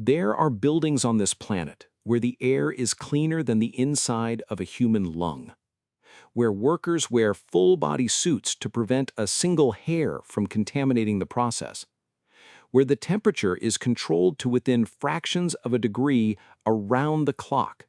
There are buildings on this planet where the air is cleaner than the inside of a human lung, where workers wear full-body suits to prevent a single hair from contaminating the process, where the temperature is controlled to within fractions of a degree around the clock,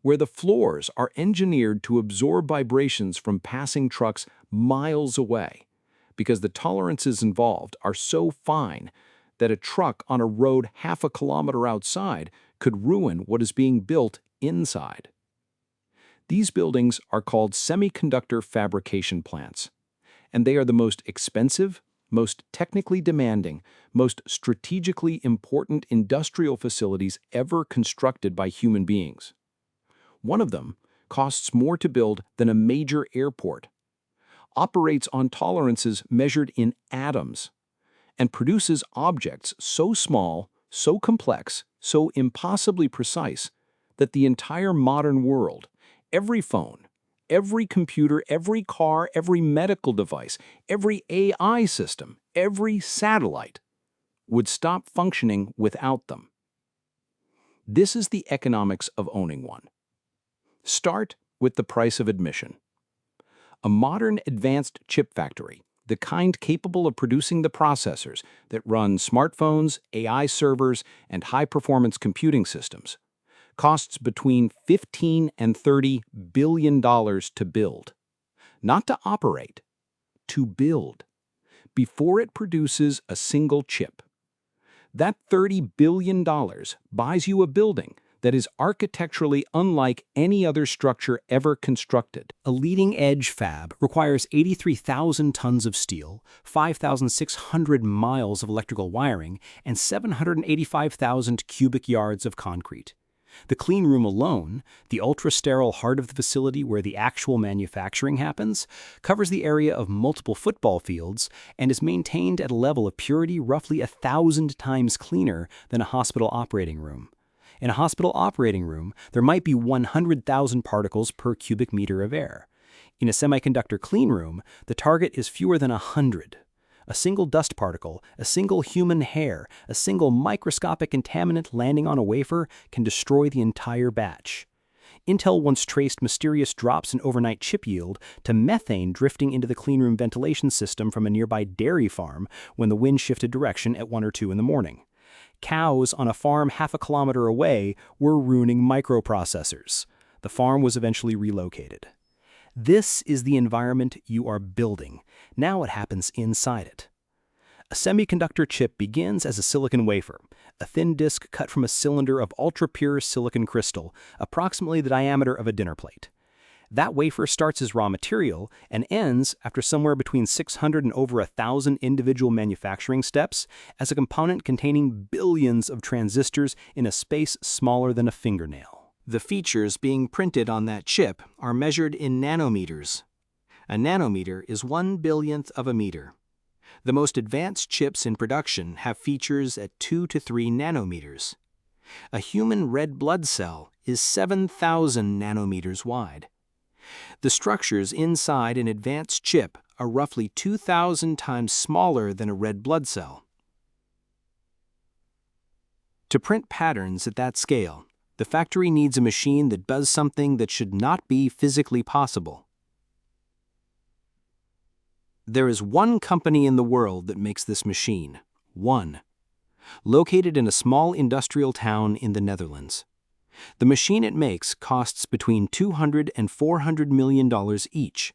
where the floors are engineered to absorb vibrations from passing trucks miles away, because the tolerances involved are so fine that a truck on a road half a kilometer outside could ruin what is being built inside. These buildings are called semiconductor fabrication plants, and they are the most expensive, most technically demanding, most strategically important industrial facilities ever constructed by human beings. One of them costs more to build than a major airport, operates on tolerances measured in atoms, and produces objects so small, so complex, so impossibly precise that the entire modern world, every phone, every computer, every car, every medical device, every AI system, every satellite would stop functioning without them. This is the economics of owning one. Start with the price of admission. A modern advanced chip factory, the kind capable of producing the processors that run smartphones, AI servers, and high-performance computing systems, costs between $15 and $30 billion to build. Not to operate, to build, before it produces a single chip. That $30 billion buys you a building that is architecturally unlike any other structure ever constructed. A leading-edge fab requires 83,000 tons of steel, 5,600 miles of electrical wiring, and 785,000 cubic yards of concrete. The clean room alone, the ultra-sterile heart of the facility where the actual manufacturing happens, covers the area of multiple football fields and is maintained at a level of purity roughly 1,000 times cleaner than a hospital operating room. In a hospital operating room, there might be 100,000 particles per cubic meter of air. In a semiconductor clean room, the target is fewer than 100. A single dust particle, a single human hair, a single microscopic contaminant landing on a wafer can destroy the entire batch. Intel once traced mysterious drops in overnight chip yield to methane drifting into the cleanroom ventilation system from a nearby dairy farm when the wind shifted direction at 1 or 2 in the morning. Cows on a farm half a kilometer away were ruining microprocessors. The farm was eventually relocated. This is the environment you are building. Now it happens inside it. A semiconductor chip begins as a silicon wafer, a thin disk cut from a cylinder of ultra-pure silicon crystal, approximately the diameter of a dinner plate. That wafer starts as raw material and ends, after somewhere between 600 and over 1,000 individual manufacturing steps, as a component containing billions of transistors in a space smaller than a fingernail. The features being printed on that chip are measured in nanometers. A nanometer is 1/1,000,000th of a meter. The most advanced chips in production have features at 2 to 3 nanometers. A human red blood cell is 7,000 nanometers wide. The structures inside an advanced chip are roughly 2,000 times smaller than a red blood cell. To print patterns at that scale, the factory needs a machine that does something that should not be physically possible. There is one company in the world that makes this machine. One. Located in a small industrial town in the Netherlands. The machine it makes costs between $200 and $400 million each.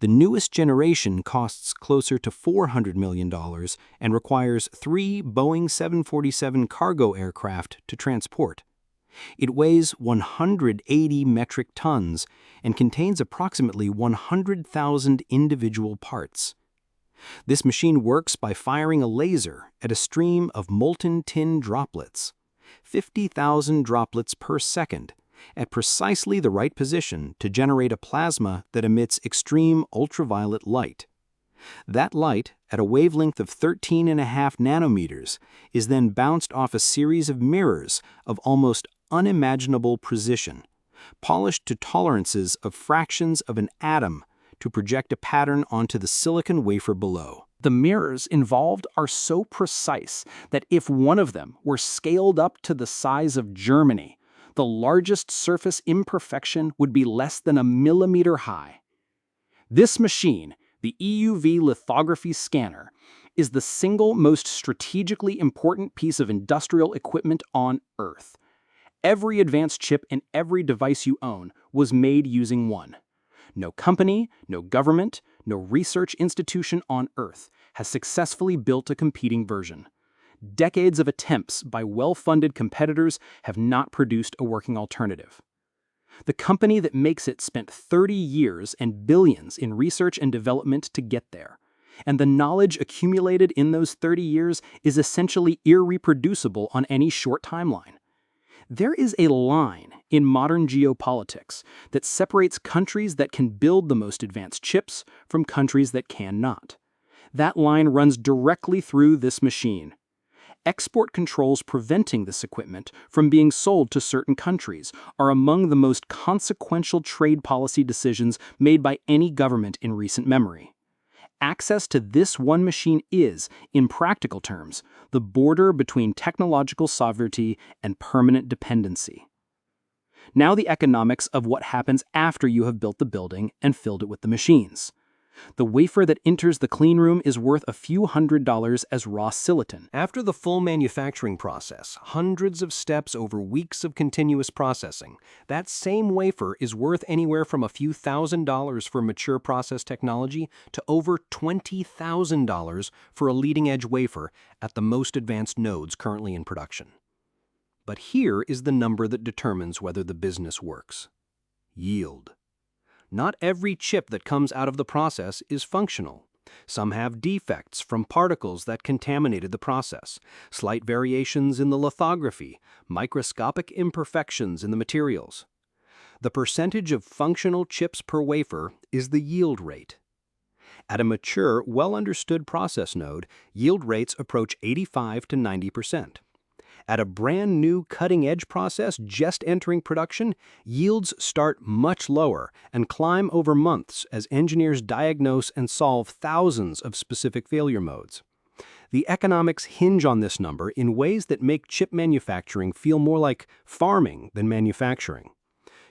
The newest generation costs closer to $400 million and requires 3 Boeing 747 cargo aircraft to transport. It weighs 180 metric tons and contains approximately 100,000 individual parts. This machine works by firing a laser at a stream of molten tin droplets. 50,000 droplets per second, at precisely the right position to generate a plasma that emits extreme ultraviolet light. That light, at a wavelength of 13.5 nanometers, is then bounced off a series of mirrors of almost unimaginable precision, polished to tolerances of fractions of an atom to project a pattern onto the silicon wafer below. The mirrors involved are so precise that if one of them were scaled up to the size of Germany, the largest surface imperfection would be less than a millimeter high. This machine, the EUV lithography scanner, is the single most strategically important piece of industrial equipment on Earth. Every advanced chip in every device you own was made using one. No company, no government, no research institution on Earth has successfully built a competing version. Decades of attempts by well-funded competitors have not produced a working alternative. The company that makes it spent 30 years and billions in research and development to get there. And the knowledge accumulated in those 30 years is essentially irreproducible on any short timeline. There is a line in modern geopolitics that separates countries that can build the most advanced chips from countries that cannot. That line runs directly through this machine. Export controls preventing this equipment from being sold to certain countries are among the most consequential trade policy decisions made by any government in recent memory. Access to this one machine is, in practical terms, the border between technological sovereignty and permanent dependency. Now the economics of what happens after you have built the building and filled it with the machines. The wafer that enters the clean room is worth a few $100s as raw silicon. After the full manufacturing process, hundreds of steps over weeks of continuous processing, that same wafer is worth anywhere from a few $1,000s for mature process technology to over $20,000 for a leading-edge wafer at the most advanced nodes currently in production. But here is the number that determines whether the business works: yield. Not every chip that comes out of the process is functional. Some have defects from particles that contaminated the process, slight variations in the lithography, microscopic imperfections in the materials. The percentage of functional chips per wafer is the yield rate. At a mature, well-understood process node, yield rates approach 85 to 90%. At a brand new cutting-edge process just entering production, yields start much lower and climb over months as engineers diagnose and solve thousands of specific failure modes. The economics hinge on this number in ways that make chip manufacturing feel more like farming than manufacturing.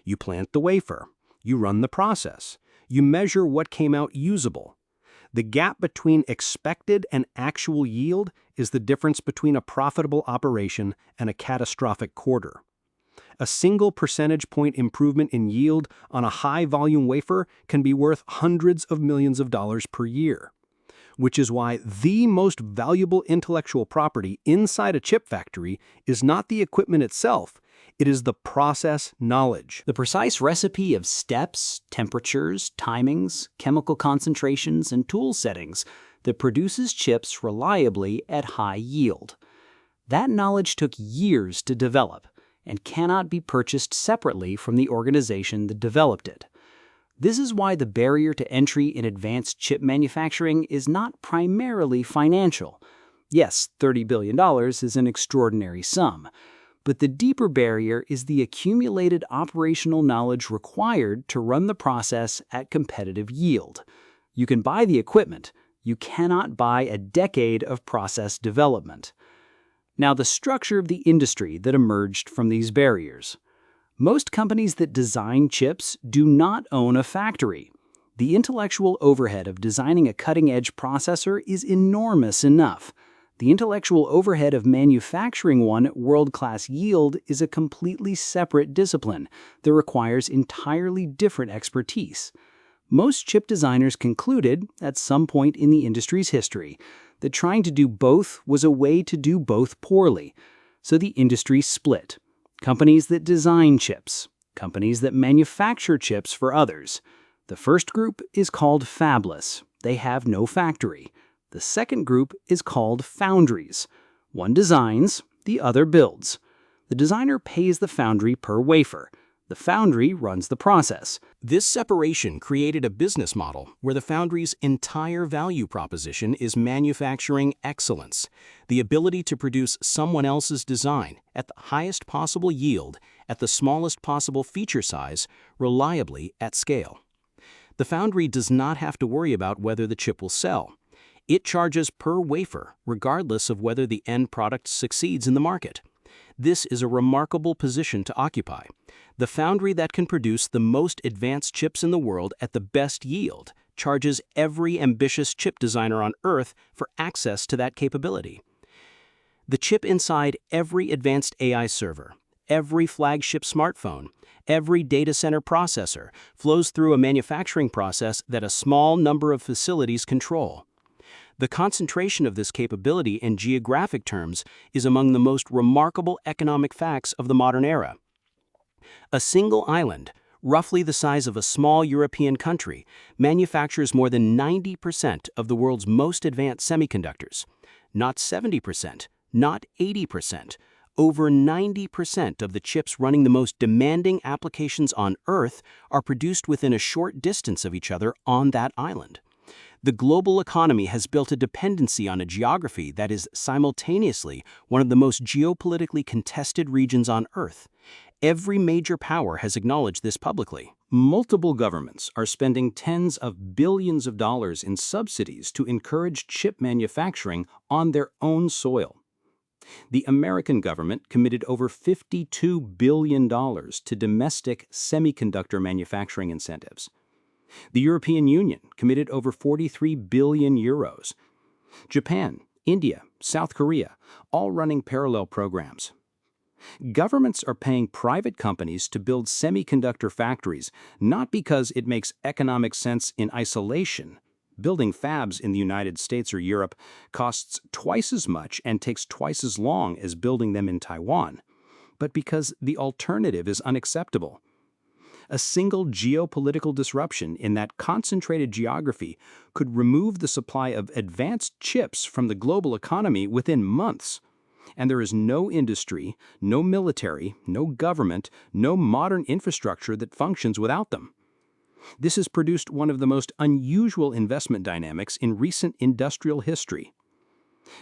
You plant the wafer, you run the process, you measure what came out usable. The gap between expected and actual yield is the difference between a profitable operation and a catastrophic quarter. A single percentage point improvement in yield on a high-volume wafer can be worth hundreds of millions of dollars per year, which is why the most valuable intellectual property inside a chip factory is not the equipment itself. It is the process knowledge. The precise recipe of steps, temperatures, timings, chemical concentrations, and tool settings that produces chips reliably at high yield. That knowledge took years to develop and cannot be purchased separately from the organization that developed it. This is why the barrier to entry in advanced chip manufacturing is not primarily financial. Yes, $30 billion is an extraordinary sum. But the deeper barrier is the accumulated operational knowledge required to run the process at competitive yield. You can buy the equipment, you cannot buy a decade of process development. Now, the structure of the industry that emerged from these barriers. Most companies that design chips do not own a factory. The intellectual overhead of designing a cutting-edge processor is enormous enough. The intellectual overhead of manufacturing one at world-class yield is a completely separate discipline that requires entirely different expertise. Most chip designers concluded, at some point in the industry's history, that trying to do both was a way to do both poorly. So the industry split. Companies that design chips, companies that manufacture chips for others. The first group is called fabless. They have no factory. The second group is called foundries. One designs, the other builds. The designer pays the foundry per wafer. The foundry runs the process. This separation created a business model where the foundry's entire value proposition is manufacturing excellence, the ability to produce someone else's design at the highest possible yield, at the smallest possible feature size, reliably at scale. The foundry does not have to worry about whether the chip will sell. It charges per wafer, regardless of whether the end product succeeds in the market. This is a remarkable position to occupy. The foundry that can produce the most advanced chips in the world at the best yield charges every ambitious chip designer on Earth for access to that capability. The chip inside every advanced AI server, every flagship smartphone, every data center processor flows through a manufacturing process that a small number of facilities control. The concentration of this capability in geographic terms is among the most remarkable economic facts of the modern era. A single island, roughly the size of a small European country, manufactures more than 90% of the world's most advanced semiconductors. Not 70%, not 80%. Over 90% of the chips running the most demanding applications on Earth are produced within a short distance of each other on that island. The global economy has built a dependency on a geography that is simultaneously one of the most geopolitically contested regions on Earth. Every major power has acknowledged this publicly. Multiple governments are spending tens of billions of dollars in subsidies to encourage chip manufacturing on their own soil. The American government committed over $52 billion to domestic semiconductor manufacturing incentives. The European Union committed over 43 billion euros. Japan, India, South Korea, all running parallel programs. Governments are paying private companies to build semiconductor factories not because it makes economic sense in isolation. Building fabs in the United States or Europe costs twice as much and takes twice as long as building them in Taiwan, but because the alternative is unacceptable. A single geopolitical disruption in that concentrated geography could remove the supply of advanced chips from the global economy within months. And there is no industry, no military, no government, no modern infrastructure that functions without them. This has produced one of the most unusual investment dynamics in recent industrial history.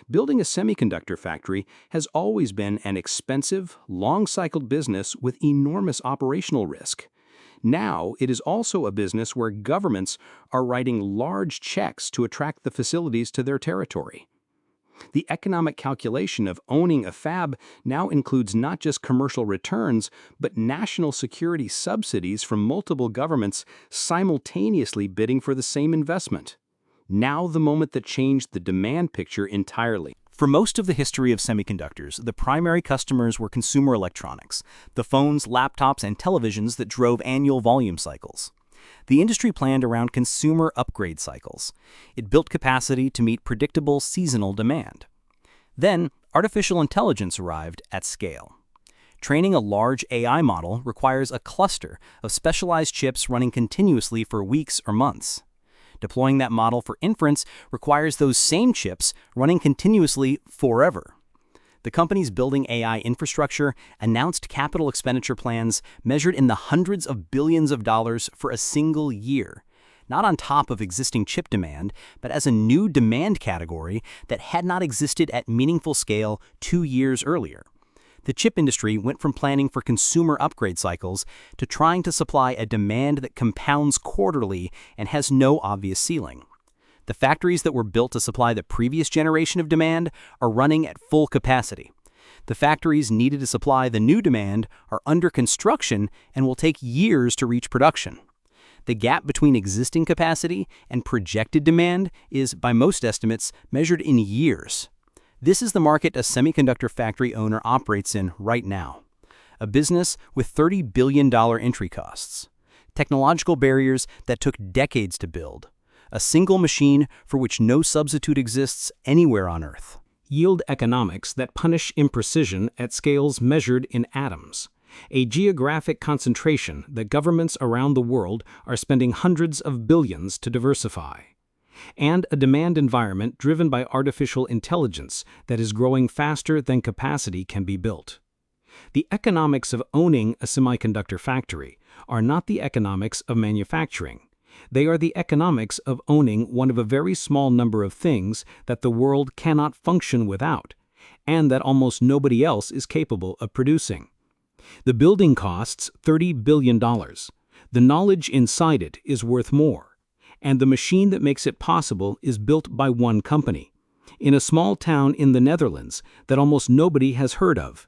Building a semiconductor factory has always been an expensive, long-cycled business with enormous operational risk. Now, it is also a business where governments are writing large checks to attract the facilities to their territory. The economic calculation of owning a fab now includes not just commercial returns, but national security subsidies from multiple governments simultaneously bidding for the same investment. Now the moment that changed the demand picture entirely. For most of the history of semiconductors, the primary customers were consumer electronics, the phones, laptops, and televisions that drove annual volume cycles. The industry planned around consumer upgrade cycles. It built capacity to meet predictable seasonal demand. Then, artificial intelligence arrived at scale. Training a large AI model requires a cluster of specialized chips running continuously for weeks or months. Deploying that model for inference requires those same chips running continuously forever. The companies building AI infrastructure announced capital expenditure plans measured in the hundreds of billions of dollars for a single year, not on top of existing chip demand, but as a new demand category that had not existed at meaningful scale 2 years earlier. The chip industry went from planning for consumer upgrade cycles to trying to supply a demand that compounds quarterly and has no obvious ceiling. The factories that were built to supply the previous generation of demand are running at full capacity. The factories needed to supply the new demand are under construction and will take years to reach production. The gap between existing capacity and projected demand is, by most estimates, measured in years. This is the market a semiconductor factory owner operates in right now. A business with $30 billion entry costs. Technological barriers that took decades to build. A single machine for which no substitute exists anywhere on Earth. Yield economics that punish imprecision at scales measured in atoms. A geographic concentration that governments around the world are spending hundreds of billions to diversify. And a demand environment driven by artificial intelligence that is growing faster than capacity can be built. The economics of owning a semiconductor factory are not the economics of manufacturing. They are the economics of owning one of a very small number of things that the world cannot function without, and that almost nobody else is capable of producing. The building costs $30 billion. The knowledge inside it is worth more. And the machine that makes it possible is built by one company, in a small town in the Netherlands that almost nobody has heard of.